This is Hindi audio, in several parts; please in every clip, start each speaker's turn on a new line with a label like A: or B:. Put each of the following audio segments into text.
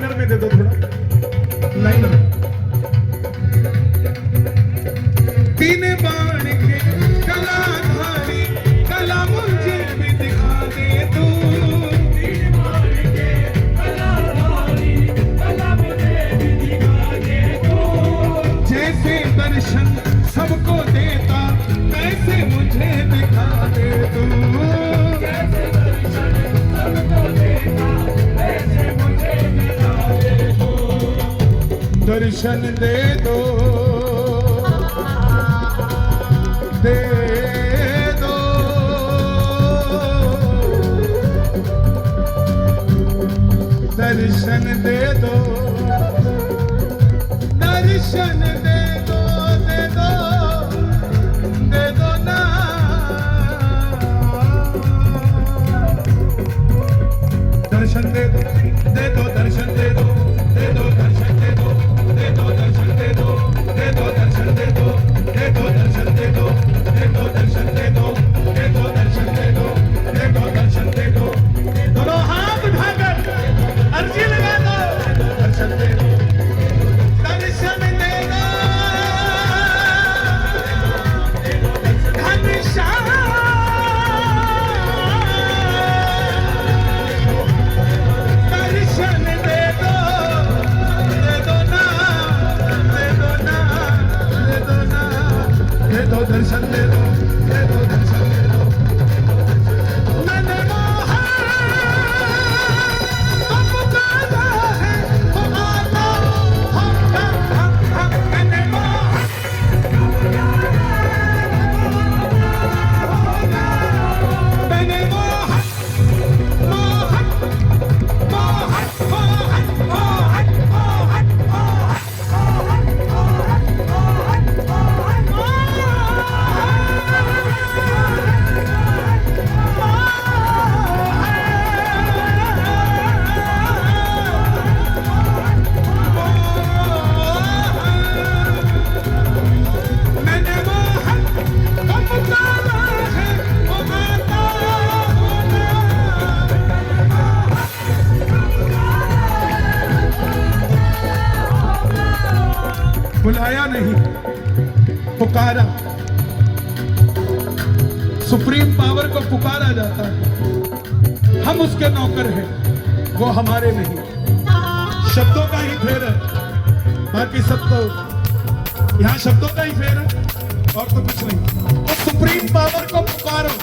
A: लाइनर में दे दो थोड़ा, लाइनर। तीन बाण के कलाधारी कला मुझे भी दिखा दे तू। तीन बाण के कलाधारी कला मुझे भी दिखा दे तू। जैसे दर्शन सबको देता कैसे मुझे दिखा दे तू। जैसे दर्शन सबको देता कैसे मुझे दिखा दे तू। दर्शन दे दो दे दो, दर्शन दे दो, दर्शन दे दो, दे दो, दे दो ना। दर्शन दे दो, दे दो, दर्शन दे दो, दे दो, दर्शन दे दो, दे दो, दर्शन दे दो, दे दो, दर्शन दे दो, दे दो, दर्शन दे दो, दे दो, दर्शन दे दो, दे दो, दर्शन दे दो, दे दो, दर्शन दे दो। दोनों हाथ उठाकर अर्जी लगा दो। दर्शन दे दो, दर्शन दे दो, घनश्याम। दर्शन दे दो, दे दो ना, दे दो ना, दे दो ना, दे दो दर्शन दे दो, दे दो दर्शन दे दो। मैंने मोहा तो पुकारा है तो आता हम मैंने मोहा मैंने मोहा मोहन मोहन मोहन मोहन मोहन मैंने मोहन को पुकारा है वो आता बुलाया नहीं पुकारा। सुप्रीम पावर को पुकारा जाता है, हम उसके नौकर हैं, वो हमारे नहीं। शब्दों का ही फेर है, बाकी सब तो यहाँ शब्दों का ही फेर है और तो कुछ नहीं। और सुप्रीम पावर को पुकारो,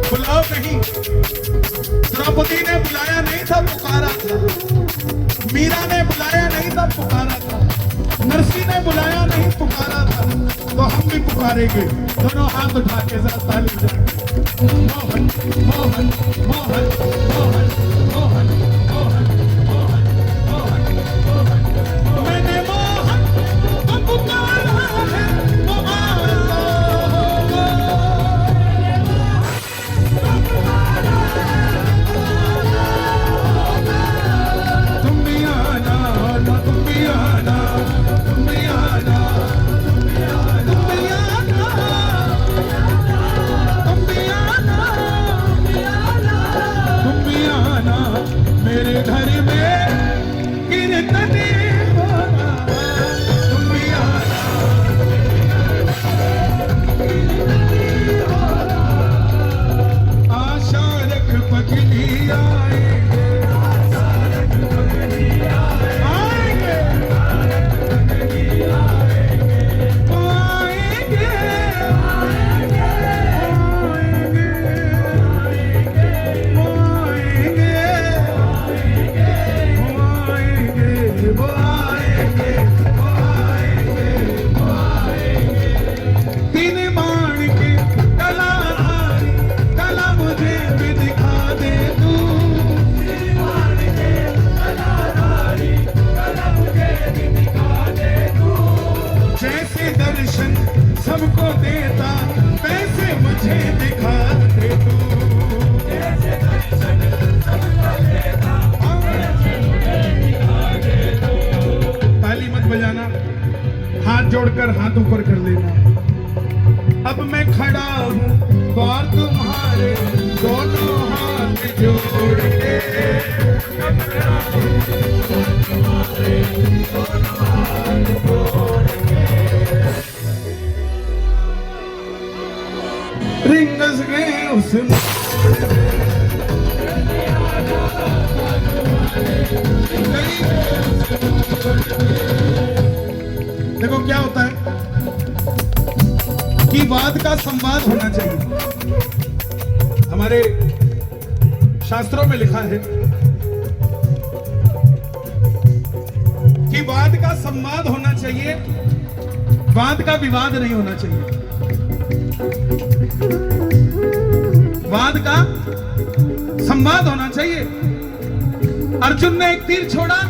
A: बुलाओ नहीं। द्रौपदी ने बुलाया नहीं था, पुकारा था। मीरा ने बुलाया नहीं था, पुकारा था। नरसी ने बुलाया नहीं, पुकारा था। तो हम भी पुकारेंगे। दोनों हाथ उठा के जरा ताली बजाएं। मोहन मोहन मोहन मोहन मोहन मोहन मोहन मोहन मोहन। मैंने मोहन को पुकारा है वो आता होगा। तुम भी आना, तुम भी आना, तुम भी आना, तुम भी आना, तुम भी आना, तुम भी आना मेरे घर में कीर्तन होगा। तुम भी आना, आशा रख पगली आएंगे, आएंगे, आएंगे, तीन बाण के कलाधारी कला मुझे भी दिखा दे तू। तीन बाण के कलाधारी कला मुझे भी दिखा दे तू। जैसे दर्शन सबको देता वैसे मुझे दिखा दे तू। जैसे दर्शन सबको देता वैसे मुझे दिखा दे तू। ताली मत बजाना, हाथ जोड़कर हाथ ऊपर कर लेना। अब मैं खड़ा हूँ और तुम्हारे दोनों हाथ जोड़ के। वाद का संवाद होना चाहिए। हमारे शास्त्रों में लिखा है कि वाद का संवाद होना चाहिए, वाद का विवाद नहीं होना चाहिए। वाद का संवाद होना चाहिए। अर्जुन ने एक तीर छोड़ा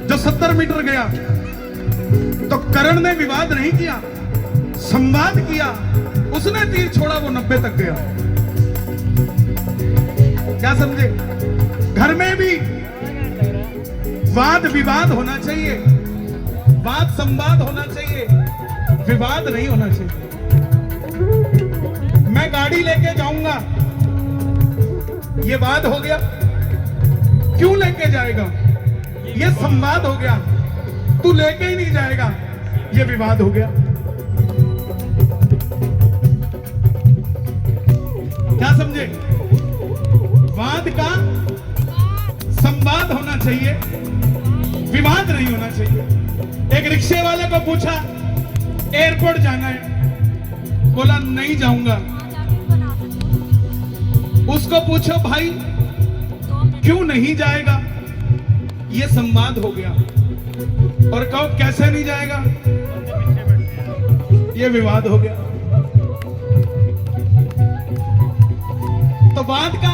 A: जो 70 मीटर गया, तो कर्ण ने विवाद नहीं किया, संवाद किया। उसने तीर छोड़ा, वो 90 तक गया। क्या समझे? घर में भी वाद विवाद होना चाहिए, वाद संवाद होना चाहिए, विवाद नहीं होना चाहिए। मैं गाड़ी लेके जाऊंगा, ये वाद हो गया। क्यों लेके जाएगा? ये संवाद हो गया। तू लेके ही नहीं जाएगा, ये विवाद हो गया। क्या समझे? वाद का संवाद होना चाहिए, विवाद नहीं होना चाहिए। एक रिक्शे वाले को पूछा एयरपोर्ट जाना है, बोला नहीं जाऊंगा। उसको पूछो भाई क्यों नहीं जाएगा, ये संवाद हो गया। और कहो कैसे नहीं जाएगा, ये विवाद हो गया। तो वाद का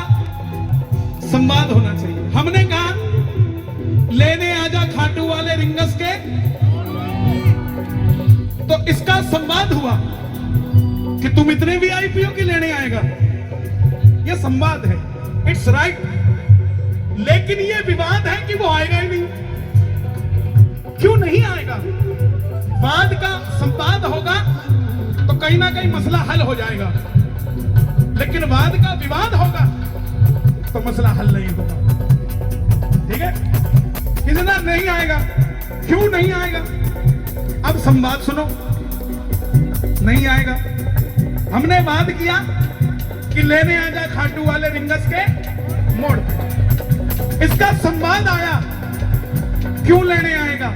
A: संवाद होना चाहिए। हमने कहा लेने आजा खाटू वाले रिंगस के, तो इसका संवाद हुआ कि तुम इतने वीआईपी हो कि लेने आएगा, ये संवाद है, इट्स राइट। लेकिन ये विवाद है कि वो आएगा ही नहीं। क्यों नहीं आएगा? वाद का संवाद होगा तो कहीं ना कहीं मसला हल हो जाएगा, लेकिन वाद का विवाद होगा तो मसला हल नहीं होगा। ठीक है? कितना नहीं आएगा? क्यों नहीं आएगा? अब संवाद सुनो। नहीं आएगा। हमने वाद किया कि लेने आ जाए खाटू वाले रिंगस के मोड़ पे, इसका संवाद आया। क्यों लेने आएगा?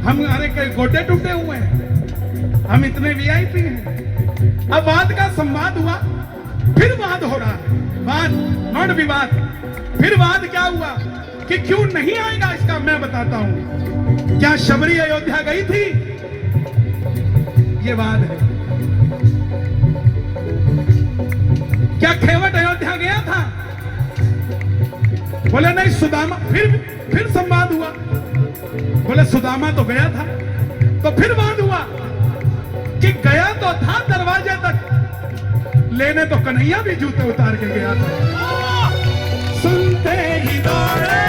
A: हम अरे गोटे टूटे हुए हैं, हम इतने वीआईपी हैं। अब वाद का संवाद हुआ, फिर वाद हो रहा है। वाद नॉट विवाद। फिर वाद क्या हुआ कि क्यों नहीं आएगा, इसका मैं बताता हूं। क्या शबरी अयोध्या गई थी? ये वाद है। क्या खेवट अयोध्या गया था? बोले नहीं सुदामा। फिर संवाद हुआ। बोले सुदामा तो गया था। तो फिर वाद हुआ कि गया तो था दरवाजे तक, लेने तो कन्हैया भी जूते उतार के गया था। सुनते ही दौड़े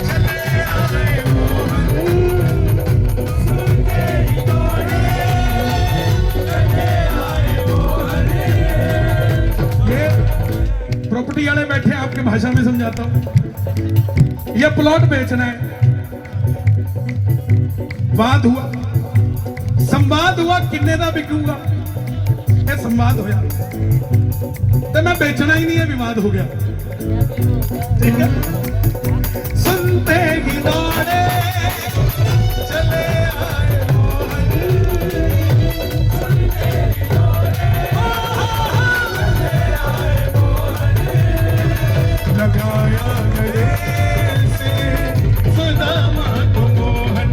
A: चले आए मोहन, सुनते ही दौड़े चले आए मोहन। ये प्रॉपर्टी वाले बैठे, आपके भाषा में समझाता हूं। ये प्लॉट बेचना है। वाद हुआ, संवाद हुआ, किन्ने दा बिकूंगा, ये संवाद होया। तो मैं बेचना ही नहीं है, विवाद हो गया। ठीक है? सुनते ही दौड़े चले आए मोहन, सुनते ही दौड़े चले आए मोहन। लगाया गले से सुदामा को मोहन,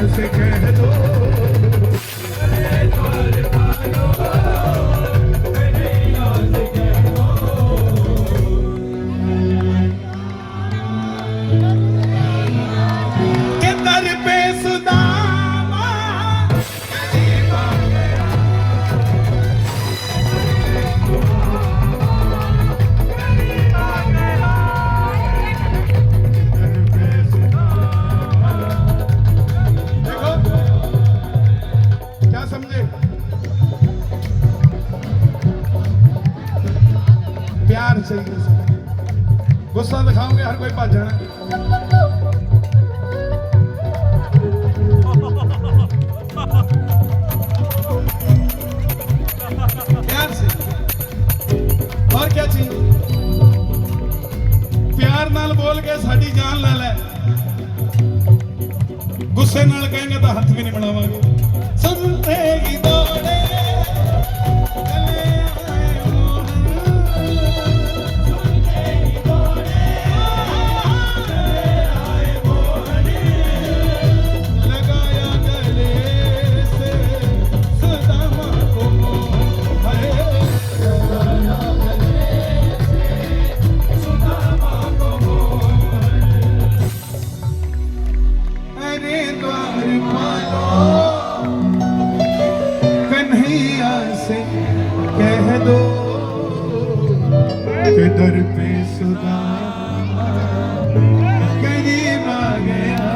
A: से कह दो के दर गुस्से नाल कहेंगे तो हाथ भी नहीं बढ़ावांगे। सुनते ही दौड़े चले आए मोहन, लगाया गले से सुदामा को मोहन, लगाया गले से सुदामा को मोहन। अरे द्वारपालो कन्हैया से कह दो कि दर पे सुदामा करीब आ गया।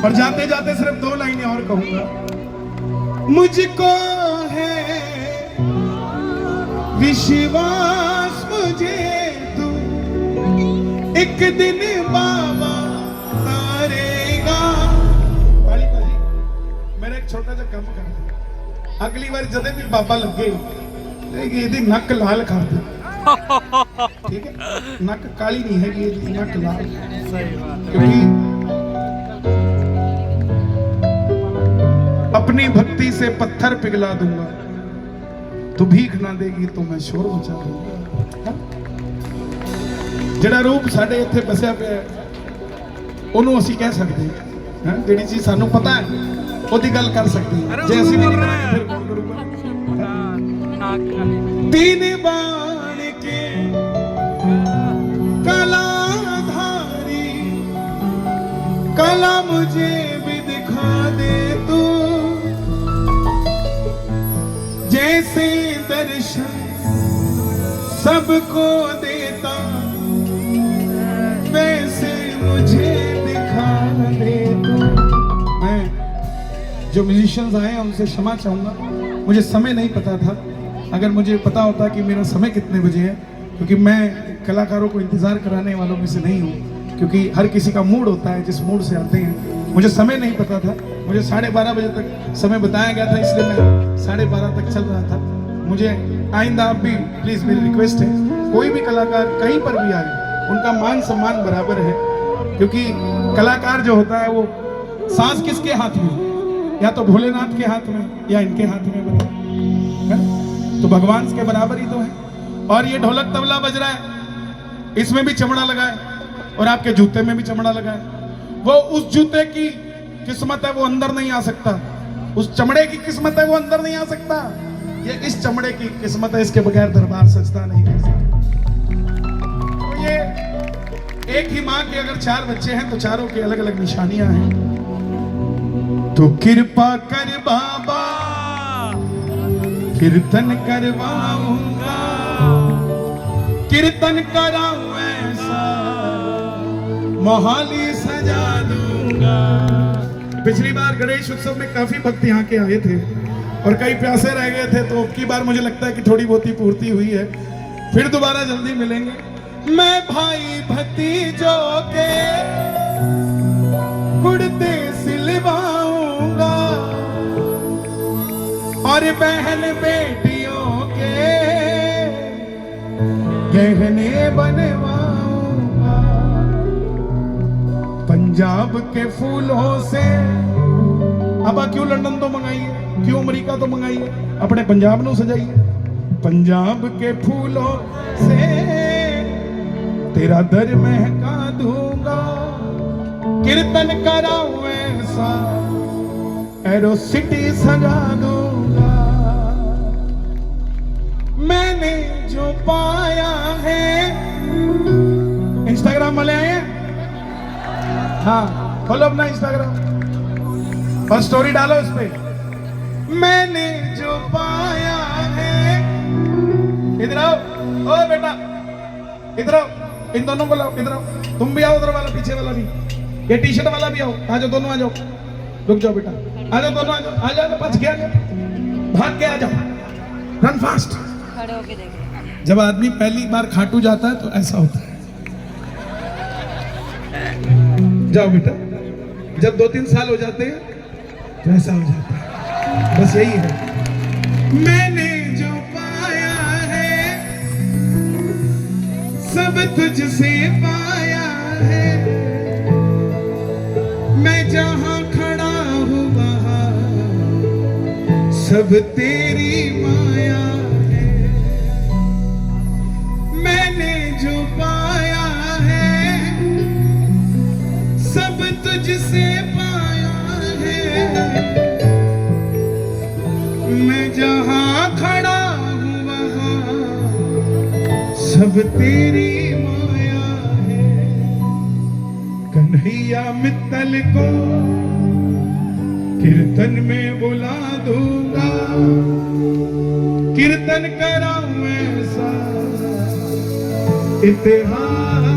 A: और जाते जाते सिर्फ 2 लाइनें और कहूंगा। मुझको है विश्वास मुझे तू एक दिन बाबा तारेगा। पालिका जी मेरा एक छोटा सा काम कर, अगली बार जदे भी बाबा लगे ਇਹਦੀ ਨੱਕ ਲਾਲ ਕਰ ਦੇ। ठीक है, नक काली नहीं है, ये नक लाल। सही बात। क्योंकि अपनी भक्ति से पत्थर पिघला दूंगा, तू भीख ना देगी तो मैं शोर मचा दूंगा। ਜਿਹੜਾ ਰੂਪ ਸਾਡੇ ਇੱਥੇ ਬਸਿਆ ਪਿਆ ਉਹਨੂੰ ਅਸੀਂ ਕਹਿ ਸਕਦੇ ਹਾਂ। ਜਿਹੜੀ ਚੀਜ਼ ਸਾਨੂੰ ਪਤਾ ਹੈ ਉਹਦੀ ਗੱਲ ਕਰ ਸਕਦੇ ਹਾਂ। ਜੇ ਅਸੀਂ ਨਹੀਂ ਕਰਾਂਗੇ ਫਿਰ ਕੌਣ ਕਰੂਗਾ। तीन बाण के कलाधारी कला मुझे भी दिखा दे तू, जैसे दर्शन सबको देता वैसे मुझे दिखा दे तू। मैं जो म्यूजिशियंस आए हैं उनसे क्षमा चाहूंगा, मुझे समय नहीं पता था। अगर मुझे पता होता कि मेरा समय कितने बजे है, क्योंकि मैं कलाकारों को इंतज़ार कराने वालों में से नहीं हूँ, क्योंकि हर किसी का मूड होता है जिस मूड से आते हैं। मुझे समय नहीं पता था, मुझे 12:30 बजे तक समय बताया गया था, इसलिए मैं 12:30 तक चल रहा था। मुझे आइंदा आप भी प्लीज़, मेरी रिक्वेस्ट है, कोई भी कलाकार कहीं पर भी आए उनका मान सम्मान बराबर है। क्योंकि कलाकार जो होता है वो सांस किसके हाथ में, या तो भोलेनाथ के हाथ में या इनके हाथ में बना है? तो भगवान के बराबर ही तो है। और ये ढोलक तबला बज रहा है, इसमें भी चमड़ा लगा है और आपके जूते में भी चमड़ा लगा है। वो उस जूते की किस्मत है, वो अंदर नहीं आ सकता। उस चमड़े की किस्मत है, वो अंदर नहीं आ सकता। ये इस चमड़े की किस्मत है, इसके बगैर दरबार सजता नहीं है। तो ये एक ही माँ के अगर 4 बच्चे हैं तो चारों की अलग अलग निशानियां हैं। तो कृपा कर बाबा कीर्तन करवाऊंगा, कीर्तन कराऊं ऐसा मोहाली सजा दूंगा। पिछली बार गणेश उत्सव में काफी भक्त यहाँ के आए थे और कई प्यासे रह गए थे, तो अब की बार मुझे लगता है कि थोड़ी बहुत ही पूर्ति हुई है। फिर दोबारा जल्दी मिलेंगे। मैं भाई भतीजों के कुर्ते सिलवाऊंगा और बहन बेटियों के गहने बनवाऊंगा। पंजाब के फूलों से, अब क्यों लंदन तो मंगाइए, क्यों अमेरिका तो मंगाइए, अपने पंजाब ਨੂੰ सजाइए। पंजाब के फूलों से तेरा दर महका दूंगा, कीर्तन कराऊं ऐसा एरो सिटी सजा दूंगा। मैंने जो पाया है, इंस्टाग्राम वाले आए हैं? हाँ, खोलो अपना इंस्टाग्राम और स्टोरी डालो इस पे। मैंने जो पाया है, इधर आओ, ओ बेटा इधर आओ, इन दोनों को लाओ, इधर आओ, तुम भी आओ, उधर वाला पीछे वाला भी, ये टी शर्ट वाला भी आओ, आ जाओ दोनों, आ जाओ, रुक जाओ बेटा, आ जाओ दोनों, आ जाओ, बच गया, भाग के आ जाओ, रन फास्ट। खड़े होके देखो, जब आदमी पहली बार खाटू जाता है तो ऐसा होता है। जाओ बेटा, जब 2-3 साल हो जाते हैं तो ऐसा हो जाता है, बस यही है। मैंने जो पाया है सब तुझसे पाया है, मैं जहां खड़ा हूँ वहां सब तेरी माया है। मैंने जो पाया है सब तुझसे पाया है। मैं जहां खड़ा हूँ वहां सब तेरी माया है। कन्हैया मित्तल को कीर्तन में बुला दूंगा, कीर्तन कराऊं ऐसा इतिहास